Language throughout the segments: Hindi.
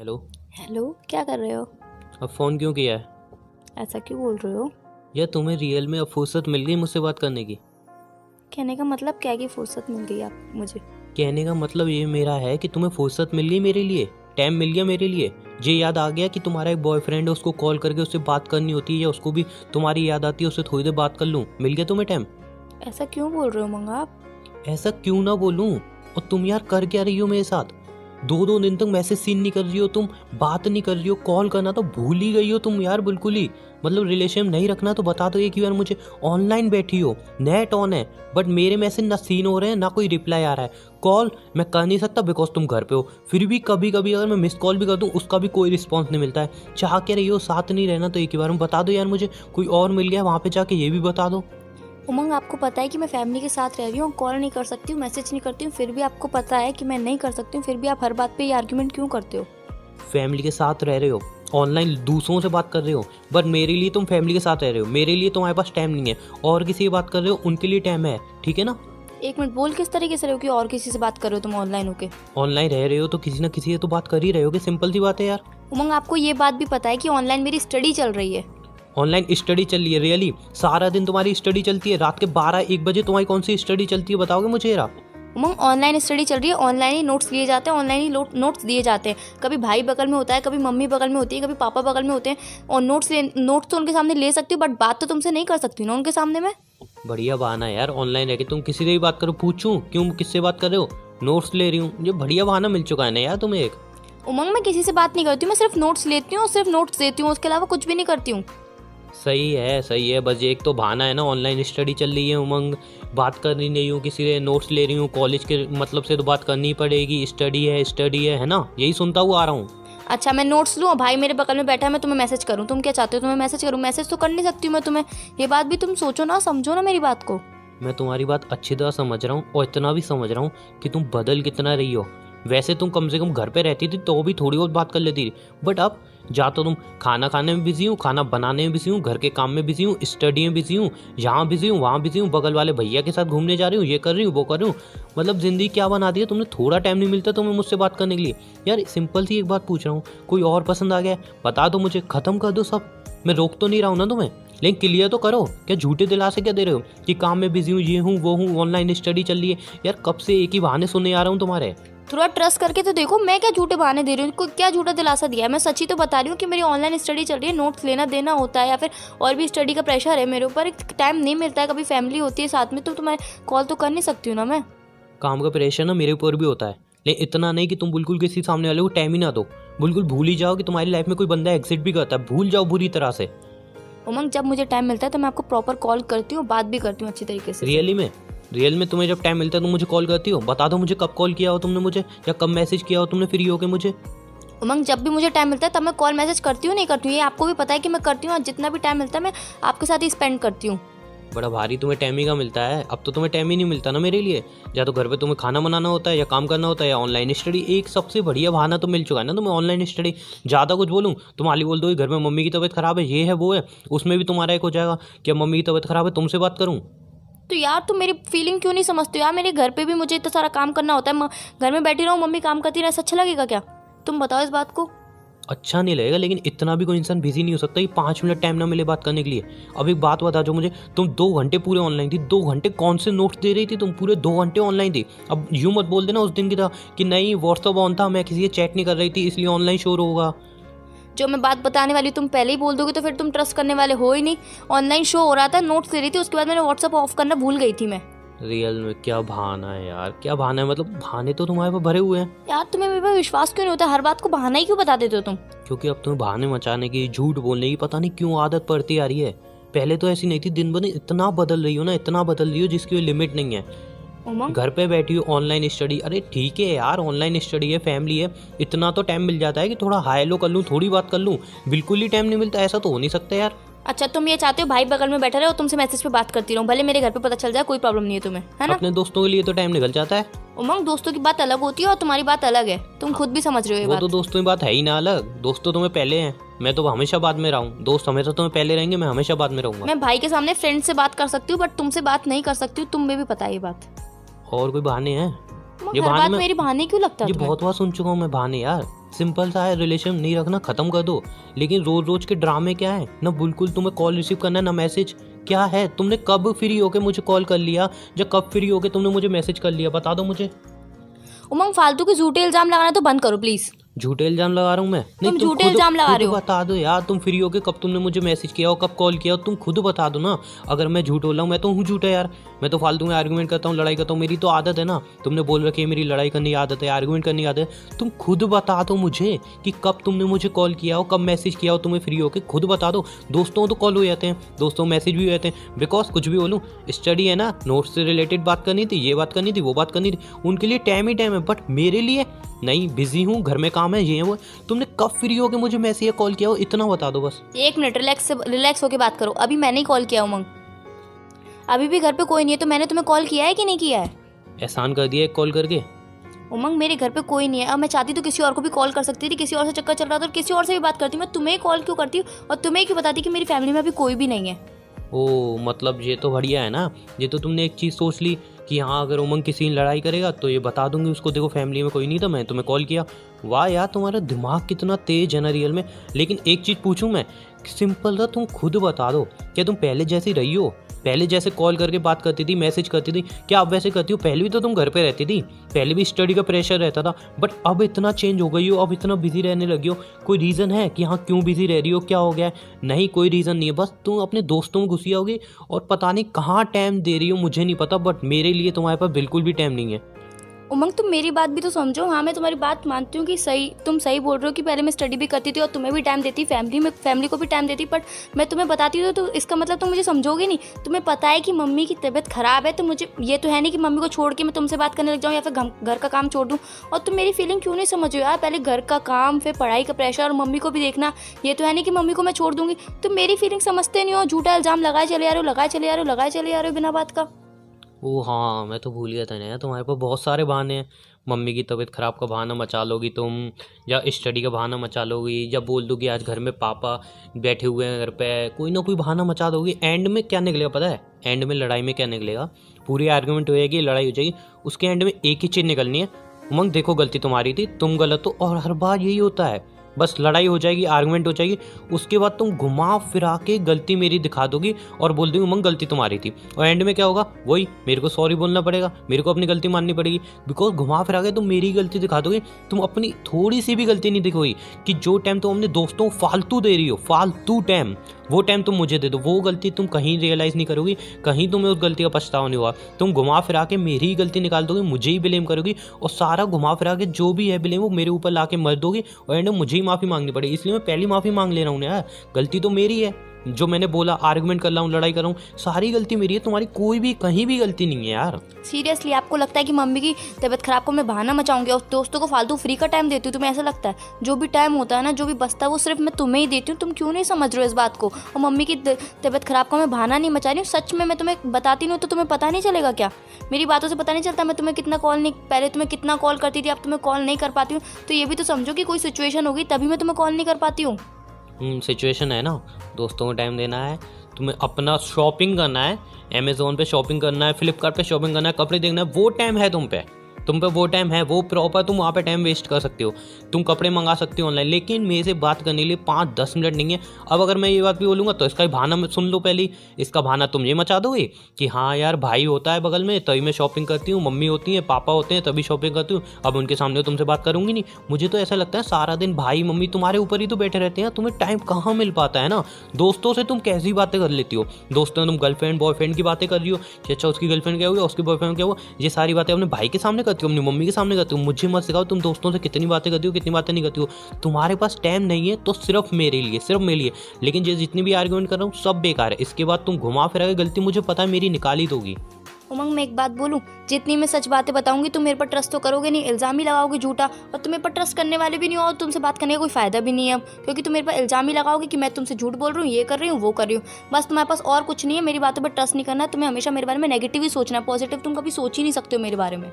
हेलो। हेलो, क्या कर रहे हो? अब फ़ोन क्यों किया है? ऐसा क्यों बोल रहे हो? या तुम्हें रियल में अब फुर्सत मिल गई मुझसे बात करने की? कहने का मतलब क्या कि फुर्सत मिल गई आप मुझे? कहने का मतलब ये मेरा है कि तुम्हें फुर्सत मिल गई मेरे लिए, टाइम मिल गया मेरे लिए। ये याद आ गया कि तुम्हारा एक बॉयफ्रेंड है, उसको कॉल करके उससे बात करनी होती है, या उसको भी तुम्हारी याद आती है, उससे थोड़ी देर बात कर लूँ। मिल गया तुम्हें टाइम? ऐसा क्यों बोल रहे हो मंगा आप? ऐसा क्यों ना बोलूं। और तुम यार कर क्या रही हो मेरे साथ? दो दो दिन तक मैसेज सीन नहीं कर रही हो तुम, बात नहीं कर रही हो, कॉल करना तो भूल ही गई हो तुम यार बिल्कुल ही। मतलब रिलेशन नहीं रखना तो बता दो एक बार मुझे। ऑनलाइन बैठी हो, नेट ऑन है, बट मेरे मैसेज ना सीन हो रहे हैं ना कोई रिप्लाई आ रहा है। कॉल मैं कर नहीं सकता बिकॉज तुम घर पे हो। फिर भी कभी कभी अगर मैं मिस कॉल भी कर दूं उसका भी कोई रिस्पॉन्स नहीं मिलता है। चाह के रही हो साथ नहीं रहना तो एक बार में बता दो यार मुझे। कोई और मिल गया वहाँ पे जाके ये भी बता दो। उमंग, आपको पता है कि मैं फैमिली के साथ रह रही हूँ, कॉल नहीं कर सकती हूँ, मैसेज नहीं करती हूँ, फिर भी आपको पता है कि मैं नहीं कर सकती हूँ, फिर भी आप हर बात पे ये आर्ग्यूमेंट क्यों करते हो? फैमिली के साथ रह रहे हो, ऑनलाइन दूसरों से बात कर रहे हो, बट मेरे लिए तुम फैमिली के साथ रह रहे हो, मेरे लिए तुम्हारे पास टाइम नहीं है। और किसी की बात कर रहे हो उनके लिए टाइम है, ठीक है ना? एक मिनट, बोल किस तरीके से रहे हो कि और किसी से बात कर रहे हो तुम ऑनलाइन होके? ऑनलाइन रह रहे हो तो किसी ना किसी से तो बात कर ही रहे हो, कि सिंपल सी बात है यार। उमंग, आपको ये बात भी पता है कि ऑनलाइन मेरी स्टडी चल रही है? ऑनलाइन स्टडी चल रही है? रियली? सारा दिन तुम्हारी स्टडी चलती है? रात के 12-1 बजे तुम्हारी कौन सी स्टडी चलती है बताओगे मुझे यार आप? उमंग, ऑनलाइन स्टडी चल रही है, ऑनलाइन ही नोट्स लिए जाते हैं, ऑनलाइन ही नोट्स दिए जाते हैं। कभी भाई बगल में होता है, कभी मम्मी बगल में होती है, कभी पापा बगल में होते हैं, और नोट्स तो उनके सामने ले सकती हूँ, बट बात तो तुमसे नहीं कर सकती ना उनके सामने में। बढ़िया बहाना है यार, ऑनलाइन रह के तुम किसी से भी बात करो। पूछूं क्यों किससे बात कर रहे हो? नोट्स ले रही हूँ, ये बढ़िया बहाना मिल चुका है ना यार तुम्हें एक। उमंग, मैं किसी से बात नहीं करती हूँ, मैं सिर्फ नोट्स लेती हूँ और सिर्फ नोट्स देती हूँ, उसके अलावा कुछ भी नहीं करती हूँ। सही है सही है, बस एक तो बहाना है ना, ऑनलाइन स्टडी चल रही है उमंग, बात कर रही नहीं हूँ किसी से, नोट्स ले रही हूँ, कॉलेज के मतलब से तो बात करनी पड़ेगी, स्टडी है ना? यही सुनता हुआ आ रहा हूँ। अच्छा, मैं नोट्स लूँ, भाई मेरे बगल में बैठा है, मैं तुम्हें मैसेज करूँ? तुम क्या चाहते हो, तुम्हें मैसेज करूँ? मैसेज तो कर नहीं सकती हूँ मैं तुम्हें। ये बात भी तुम सोचो ना, समझो ना मेरी बात को। मैं तुम्हारी बात अच्छी तरह समझ रहा हूँ, और इतना भी समझ रहा हूँ कि तुम बदल कितना रही हो। वैसे तुम कम से कम घर पे रहती थी तो भी थोड़ी बहुत बात कर लेती थी, बट अब जा तो तुम खाना खाने में बिजी हूँ, खाना बनाने में बिजी हूँ, घर के काम में बिजी हूँ, स्टडी में बिजी हूँ, यहाँ बिजी हूँ वहाँ बिजी हूँ, बगल वाले भैया के साथ घूमने जा रही हूँ, ये कर रही हूँ वो कर रही हूँ। मतलब जिंदगी क्या बना दी है तुमने, थोड़ा टाइम नहीं मिलता तुम्हें मुझसे बात करने के लिए। यार सिंपल सी एक बात पूछ रहा हूँ, कोई और पसंद आ गया है? बता दो मुझे, खत्म कर दो सब। मैं रोक तो नहीं रहा हूँ ना तुम्हें, लेकिन क्लियर तो करो। क्या झूठे दिलासे क्या दे रहे हो कि काम में बिजी हूँ, ये हूँ वो हूँ, ऑनलाइन स्टडी चल रही है? यार कब से एक ही बहाने सुनने आ रहा हूँ तुम्हारे। थोड़ा ट्रस्ट करके तो देखो, मैं क्या झूठे बहाने दे रही हूँ, क्या झूठा दिलासा दिया है? मैं सच्ची तो बता रही हूँ कि मेरी ऑनलाइन स्टडी चल रही है, नोट्स लेना देना होता है, या फिर और भी स्टडी का प्रेशर है मेरे ऊपर, टाइम नहीं मिलता है, कभी फैमिली होती है साथ में, तो तुम्हें कॉल तो कर नहीं सकती हूँ ना मैं। काम का प्रेशर ना मेरे ऊपर भी होता है, लेकिन इतना नहीं कि तुम बिल्कुल किसी सामने वाले को टाइम ही ना दो। बिल्कुल भूल ही जाओ कि तुम्हारी लाइफ में कोई बंदा एग्जिट भी करता है, भूल जाओ बुरी तरह से। उमंग, जब मुझे टाइम मिलता है तो मैं आपको प्रॉपर कॉल करती हूँ, बात भी करती हूँ अच्छी तरीके से। रियल में तुम्हें जब टाइम मिलता है तुम मुझे कॉल करती हो? बता दो मुझे कब कॉल किया हो तुमने मुझे, या कब मैसेज किया हो तुमने फ्री होके मुझे। उमंग, जब भी मुझे टाइम मिलता है तब मैं कॉल मैसेज करती हूँ, नहीं करती हूँ, ये आपको भी पता है कि मैं करती हूँ, और जितना भी टाइम मिलता है मैं आपके साथ ही स्पेंड करती हूँ। बड़ा भारी तुम्हें टाइम ही का मिलता है, अब तो तुम्हें टाइम ही नहीं मिलता ना मेरे लिए। या तो घर पे तुम्हें खाना बनाना होता है, या काम करना होता है, या ऑनलाइन स्टडी। एक सबसे बढ़िया बहाना तो मिल चुका है ना तुम्हें, ऑनलाइन स्टडी। ज़्यादा कुछ बोलूँ तुम हाली बोल दो घर में मम्मी की तबीयत खराब है, ये है वो है, उसमें भी तुम्हारा एक हो जाएगा कि मम्मी की तबीयत खराब है तुमसे बात करूँ। तो यार तुम मेरी फीलिंग क्यों नहीं समझते हो यार? मेरे घर पे भी मुझे इतना सारा काम करना होता है, घर में बैठी रहूँ, मम्मी काम करती रहे, अच्छा लगेगा क्या? तुम बताओ इस बात को। अच्छा नहीं लगेगा, लेकिन इतना भी कोई इंसान बिजी नहीं हो सकता कि 5 मिनट टाइम ना मिले बात करने के लिए। अब एक बात बता जो मुझे, तुम 2 घंटे पूरे ऑनलाइन थी, 2 घंटे कौन से नोट्स दे रही थी तुम? पूरे 2 घंटे ऑनलाइन थी। अब यूं मत बोल देना उस दिन की तरह कि नहीं व्हाट्सअप ऑन था, मैं किसी से चैट नहीं कर रही थी इसलिए ऑनलाइन शोर होगा। जो मैं बात बताने वाली तुम पहले ही बोल दोगे तो फिर तुम ट्रस्ट करने वाले हो ही नहीं। ऑनलाइन शो हो रहा था, नोट्स दे रही थी, उसके बाद मैंने व्हाट्सअप ऑफ करना भूल गई थी मैं। रियल में क्या बहाना है यार, क्या बहाना है? मतलब बहाने तो तुम्हारे पास भरे हुए हैं। यार तुम्हें मेरे पे विश्वास क्यों नहीं होता? हर बात को बहाना ही क्यों बता देते हो तुम? क्योंकि अब तुम्हें बहाने मचाने की, झूठ बोलने की पता नहीं क्यों आदत पड़ती आ रही है। पहले तो ऐसी नहीं थी, दिन ब दिन इतना बदल रही हो ना, इतना बदल रही हो जिसकी कोई लिमिट नहीं है। उमंग, घर पे बैठी हो ऑनलाइन स्टडी, अरे ठीक है यार ऑनलाइन स्टडी है, फैमिली है, इतना तो टाइम मिल जाता है कि थोड़ा हाई लो कर लूँ, थोड़ी बात कर लूँ। बिल्कुल ही टाइम नहीं मिलता, ऐसा तो हो नहीं सकता यार। अच्छा तुम ये चाहते हो भाई बगल में बैठा रहे और तुमसे मैसेज पे बात करती रहूं, भले मेरे घर पे पता चल जाए, कोई प्रॉब्लम नहीं है तुम्हें, है ना? अपने दोस्तों के लिए तो टाइम निकल जाता है। उमंग, दोस्तों की बात अलग होती है और तुम्हारी बात अलग है, तुम खुद भी समझ रहे हो ये वो बात। तो दोस्तों की बात है ही ना अलग, दोस्त तो तुम्हें पहले हैं, मैं तो हमेशा बाद में रहा हूँ। दोस्त हमेशा तुम्हें पहले रहेंगे, मैं हमेशा बाद में रहूंगा। मैं भाई के सामने फ्रेंड से बात कर सकती हूँ, बट तुमसे बात नहीं कर सकती हूँ, तुम्हें भी पता है ये बात। और कोई बहाने हैं? उमंग, हर बात मेरी बहाने क्यों लगता है ये तुम्हें? बहुत बार सुन चुका हूँ मैं बहाने यार। सिंपल सा है, रिलेशन नहीं रखना खत्म कर दो। लेकिन रोज रोज के ड्रामे क्या है ना, बिल्कुल तुम्हें कॉल रिसीव करना है ना मैसेज। क्या है, तुमने कब फ्री होके मुझे कॉल कर लिया, या कब फ्री होके तुमने मुझे मैसेज कर लिया, बता दो मुझे। उमंग फालतू के झूठे इल्जाम लगाना तो बंद करो प्लीज। झूठे इल्जाम लगा रहा हूँ मैं? तुम झूठे इल्जाम लगा रहे हो। बता दो यार, तुम फ्री होके कब तुमने मुझे मैसेज किया हो, कब कॉल किया हो, तुम खुद बता दो ना। अगर मैं झूठ बोल रहा हूँ, मैं तो हूँ झूठा यार। मैं तो फालतू में आर्गुमेंट करता हूँ, लड़ाई करता हूँ, मेरी तो आदत है ना। तुमने बोल रखी है मेरी लड़ाई करने की आदत है, आर्गुमेंट करने की आदत है। तुम खुद बता दो मुझे कि कब तुमने मुझे कॉल किया हो, कब मैसेज किया हो तुम्हें फ्री होके, खुद बता दो। दोस्तों तो कॉल हो जाते हैं, दोस्तों मैसेज भी हो जाते हैं। बिकॉज कुछ भी बोलूँ, स्टडी है ना, नोट्स से रिलेटेड बात करनी थी, ये बात करनी थी, वो बात करनी थी, उनके लिए टाइम ही टाइम है। बट मेरे लिए नहीं, बिजी हूँ, घर में काम है, ये है वो। तुमने कब फ्री होके मुझे मैसेज या कॉल किया हो, इतना बता दो बस। 1 मिनट, रिलैक्स होके बात करो। अभी मैंने ही कॉल किया उमंग, अभी भी घर पे कोई नहीं है, तो मैंने तुम्हें कॉल किया है कि नहीं किया है? एहसान कर दिया एक कॉल करके। उमंग मेरे घर पे कोई नहीं है। अब मैं चाहती तो किसी और को भी कॉल कर सकती थी, किसी और से चक्कर चल रहा था और किसी और से भी बात करती। मैं तुम्हें कॉल क्यों करती हूँ और तुम्हें क्यों बताती कि मेरी फैमिली में अभी कोई भी नहीं है? ओ मतलब ये तो बढ़िया है ना। ये तो तुमने एक चीज़ सोच ली कि हाँ, अगर उमंग किसी ने लड़ाई करेगा तो ये बता दूंगी उसको, देखो फैमिली में कोई नहीं था, मैं तुम्हें कॉल किया। वाह यार, तुम्हारा दिमाग कितना तेज है ना रियल में। लेकिन एक चीज़ पूछूं मैं, सिंपल था, तुम खुद बता दो, क्या तुम पहले जैसी रही हो? पहले जैसे कॉल करके बात करती थी, मैसेज करती थी, क्या अब वैसे करती हो? पहले भी तो तुम घर पे रहती थी, पहले भी स्टडी का प्रेशर रहता था, बट अब इतना चेंज हो गई हो, अब इतना बिजी रहने लगी हो। कोई रीज़न है कि हाँ क्यों बिजी रह रही हो, क्या हो गया है? नहीं, कोई रीज़न नहीं है, बस तुम अपने दोस्तों में घुसी होगी और पता नहीं कहाँ टाइम दे रही हो, मुझे नहीं पता, बट मेरे लिए तुम्हारे पास बिल्कुल भी टाइम नहीं है। उमंग तुम मेरी बात भी तो समझो। हाँ, मैं तुम्हारी बात मानती हूँ कि तुम सही बोल रहे हो कि पहले मैं स्टडी भी करती थी और तुम्हें भी टाइम देती, फैमिली को भी टाइम देती, बट मैं तुम्हें बताती हूँ तो इसका मतलब तुम मुझे समझोगे नहीं। तुम्हें पता है कि मम्मी की तबीयत खराब है, तो मुझे ये तो है नहीं कि मम्मी को छोड़ के मैं तुमसे बात करने लग जाऊँ या फिर घर का काम छोड़ दूँ। और तुम मेरी फीलिंग क्यों नहीं समझ रहे हो यार? पहले घर का काम, फिर पढ़ाई का प्रेशर और मम्मी को भी देखना। ये तो है नहीं कि मम्मी को मैं छोड़ दूंगी। तुम मेरी फीलिंग समझते नहीं हो, झूठा इल्जाम लगाए चले आ रहे हो बिना बात का। ओ हाँ, मैं तो भूल गया था ना, तुम्हारे पास बहुत सारे बहाने हैं। मम्मी की तबीयत ख़राब का बहाना मचा लोगी तुम, या स्टडी का बहाना मचा लोगी, या बोल दोगी आज घर में पापा बैठे हुए हैं घर पे, कोई ना कोई बहाना मचा दोगी। एंड में क्या निकलेगा पता है? एंड में लड़ाई में क्या निकलेगा? पूरी आर्गुमेंट हो जाएगी, लड़ाई हो जाएगी, उसके एंड में एक ही चीज़ निकलनी है, उमंग देखो गलती तुम्हारी थी, तुम गलत हो। और हर बार यही होता है, बस लड़ाई हो जाएगी, आर्गुमेंट हो जाएगी, उसके बाद तुम घुमा फिरा के गलती मेरी दिखा दोगी और बोल दोगी उमंग गलती तुम्हारी थी। और एंड में क्या होगा? वही मेरे को सॉरी बोलना पड़ेगा, मेरे को अपनी गलती माननी पड़ेगी। बिकॉज घुमा फिरा के तुम मेरी गलती दिखा दोगे, तुम अपनी थोड़ी सी भी गलती नहीं दिखोगी। कि जो टाइम तुम अपने दोस्तों को फालतू दे रही हो, फालतू टाइम, वो टाइम तुम मुझे दे दो। वो गलती तुम कहीं रियलाइज़ नहीं करोगी, कहीं तुम्हें उस गलती का पछतावा नहीं हुआ। तुम घुमा फिरा के मेरी ही गलती निकाल दोगी, मुझे ही ब्लेम करोगी, और सारा घुमा फिरा के जो भी है ब्लेम वो मेरे ऊपर ला के मर दोगी, और एंड में मुझे ही माफ़ी मांगनी पड़ेगी। इसलिए मैं पहली माफ़ी मांग ले रहा हूँ यार, गलती तो मेरी है। जो मैंने बोला, आर्गुमेंट कर रहा हूँ, लड़ाई कर रहा हूँ, सारी गलती मेरी है, तुम्हारी कोई भी कहीं भी गलती नहीं है यार। सीरियसली आपको लगता है कि मम्मी की तबीयत खराब को मैं बहाना मचाऊंगी और दोस्तों को फालतू फ्री का टाइम देती हूँ? तुम्हें ऐसा लगता है? जो भी टाइम होता है ना, जो भी बचता है, वो सिर्फ मैं तुम्हें ही देती हूँ। तुम क्यों नहीं समझ रहे हो इस बात को? और मम्मी की तबीयत खराब का मैं बहाना नहीं मचा रही हूँ, सच में मैं तुम्हें बताती नहीं हूँ तो तुम्हें पता नहीं चलेगा क्या? मेरी बातों से पता नहीं चलता मैं तुम्हें कितना कॉल नहीं, पहले तुम्हें कितना कॉल करती थी, अब तुम्हें कॉल नहीं कर पाती हूँ? तो ये भी तो समझो कि कोई सिचुएशन होगी तभी मैं तुम्हें कॉल नहीं कर पाती हूँ। सिचुएशन है ना, दोस्तों को टाइम देना है, तुम्हें अपना शॉपिंग करना है, अमेज़ोन पे शॉपिंग करना है, फ्लिपकार्ट पे शॉपिंग करना है, कपड़े देखना है, वो टाइम है तुम पे वो टाइम है, वो प्रॉपर तुम वहाँ पे टाइम वेस्ट कर सकते हो, तुम कपड़े मंगा सकते हो ऑनलाइन। लेकिन मेरे से बात करने के लिए 5-10 मिनट नहीं है। अब अगर मैं ये बात भी बोलूँगा तो इसका बहाना सुन लो, पहले इसका बहाना तुम ये मचा दोगे कि हाँ यार भाई होता है बगल में तभी मैं शॉपिंग करती हूँ, मम्मी होती है, पापा होते हैं तभी शॉपिंग करती हूँ, अब उनके सामने तुमसे बात करूँगी नहीं। मुझे तो ऐसा लगता है सारा दिन भाई मम्मी तुम्हारे ऊपर ही तो बैठे रहते हैं, तुम्हें टाइम कहाँ मिल पाता है ना। दोस्तों से तुम कैसी बातें कर लेती हो? दोस्तों तुम गर्लफ्रेंड बॉयफ्रेंड की बातें कर रही हो कि अच्छा उसकी गर्लफ्रेंड क्या हुई, उसके बॉयफ्रेंड क्या हुआ, ये सारी बातें अपने भाई के सामने करती हो, अपनी मम्मी के सामने करती हो। मुझे मत सिखाओ तुम दोस्तों से कितनी बातें करती हो, कितनी बातें नहीं करती हो। तुम्हारे पास टाइम नहीं है तो सिर्फ मेरे लिए, लेकिन ये जितनी भी आर्गुमेंट कर रहा हूँ सब बेकार है। इसके बाद तुम घुमा फिरा के गलती मुझे पता है मेरी निकाल ही दोगी। उमंग मैं एक बात बोलूं, जितनी मैं सच बातें बताऊंगी तुम मेरे पर ट्रस्ट तो करोगे नहीं, इल्जाम ही लगाओगे झूठा, और तुम मेरे पर ट्रस्ट करने वाले भी नहीं हो और तुमसे बात करने का कोई फायदा भी नहीं है अब, क्योंकि तुम मेरे पर इल्जाम ही लगाओगे कि मैं तुमसे झूठ बोल रही हूँ, ये कर रही हूँ, वो कर रही हूँ। बस तुम्हारे पास और कुछ नहीं है, मेरी बातों पर ट्रस्ट नहीं करना, तुम्हें हमेशा मेरे बारे में नेगेटिव ही सोचना है, पॉजिटिव तुम कभी सोच ही नहीं सकते हो मेरे बारे में।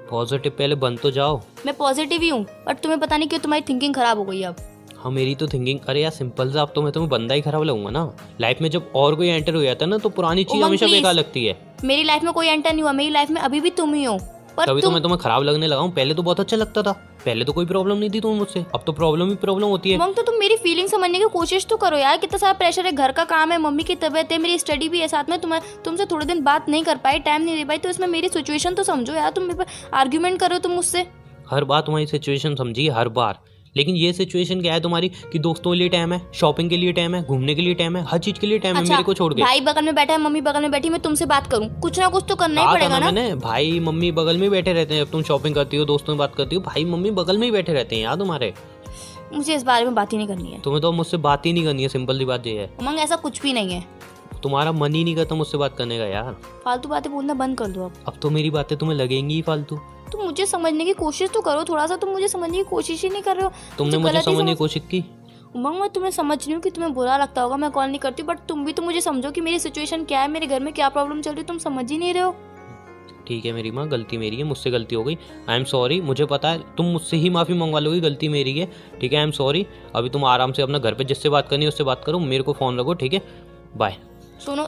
पॉजिटिव पहले बन तो जाओ। मैं पॉजिटिव ही हूँ, बट तुम्हें पता नहीं क्यों तुम्हारी थिंकिंग खराब हो गई अब। हाँ मेरी तो थिंकिंग, अरे यार सिंपल सा, अब तो मैं तुम्हें बंदा ही खराब लगूंगा ना। लाइफ में जब और कोई एंटर हो जाता है ना तो पुरानी चीज हमेशा बेकार लगती है। मेरी लाइफ में कोई एंटर नहीं हुआ, मेरी लाइफ में अभी भी तुम ही हो। पर तभी तो मैं तुम्हें खराब लगने लगा हूँ। पहले तो बहुत अच्छा लगता था, पहले तो कोई प्रॉब्लम नहीं थी तुम्हें मुझसे, अब तो प्रॉब्लम ही प्रॉब्लम होती है। उमंग तो तुम मेरी फीलिंग समझने की कोशिश तो करो यार, कितना सारा प्रेशर है, घर का काम है, मम्मी की तबीयत है, मेरी स्टडी भी है साथ में, तुमसे थोड़े दिन बात नहीं कर पाई, टाइम नहीं दे पाई, तो इसमें मेरी सिचुएशन तो समझो यार। तुम मेरे पर आर्ग्यूमेंट करो तुम मुझसे। हर बात तुम्हारी सिचुएशन समझी हर बार, लेकिन ये सिचुएशन क्या है तुम्हारी कि दोस्तों के लिए टाइम है, शॉपिंग के लिए टाइम है, घूमने के लिए टाइम है, हर चीज के लिए टाइम है मेरे को छोड़ के। भाई बगल में बैठा है, मम्मी बगल में बैठी, मैं तुमसे बात करूं, कुछ ना कुछ तो करना ही पड़ेगा ना। मैंने भाई मम्मी बगल में बैठे रहते हैं, जब तुम शॉपिंग करती हो, दोस्तों से बात करती हो, भाई मम्मी बगल में ही बैठे रहते हैं यार तुम्हारे। मुझे इस बारे में बात ही नहीं करनी है। तुम्हें तो मुझसे बात ही नहीं करनी है, सिंपल सी बात ये है। उमंग ऐसा कुछ भी नहीं है, तुम्हारा मन ही नहीं करता मुझसे बात करने का यार। फालतू बातें बोलना बंद कर दो अब तो मेरी बातें तुम्हें लगेंगी ही फालतू। तुम मुझे समझने की कोशिश तो करो थोड़ा सा, तुम मुझे समझने की कोशिश ही नहीं कर रहे हो। तुमने मुझे समझने की कोशिश की। उमंग मैं तुम्हें समझ रही हूँ कि तुम्हें बुरा लगता होगा, मैं कॉल नहीं करती, बट तुम भी तो मुझे समझो कि मेरी सिचुएशन क्या है, मेरे घर में क्या प्रॉब्लम चल रही है, तुम समझ ही नहीं रहे हो। ठीक है मेरी माँ, गलती मेरी है, मुझसे गलती हो गई, आई एम सॉरी। मुझे पता है तुम मुझसे ही माफ़ी मंगवा लोगी, गलती मेरी है, ठीक है, आई एम सॉरी। अभी तुम आराम से अपना घर पे जिससे बात करनी है उससे बात करो, मेरे को फ़ोन रखो, ठीक है, बाय। सुनो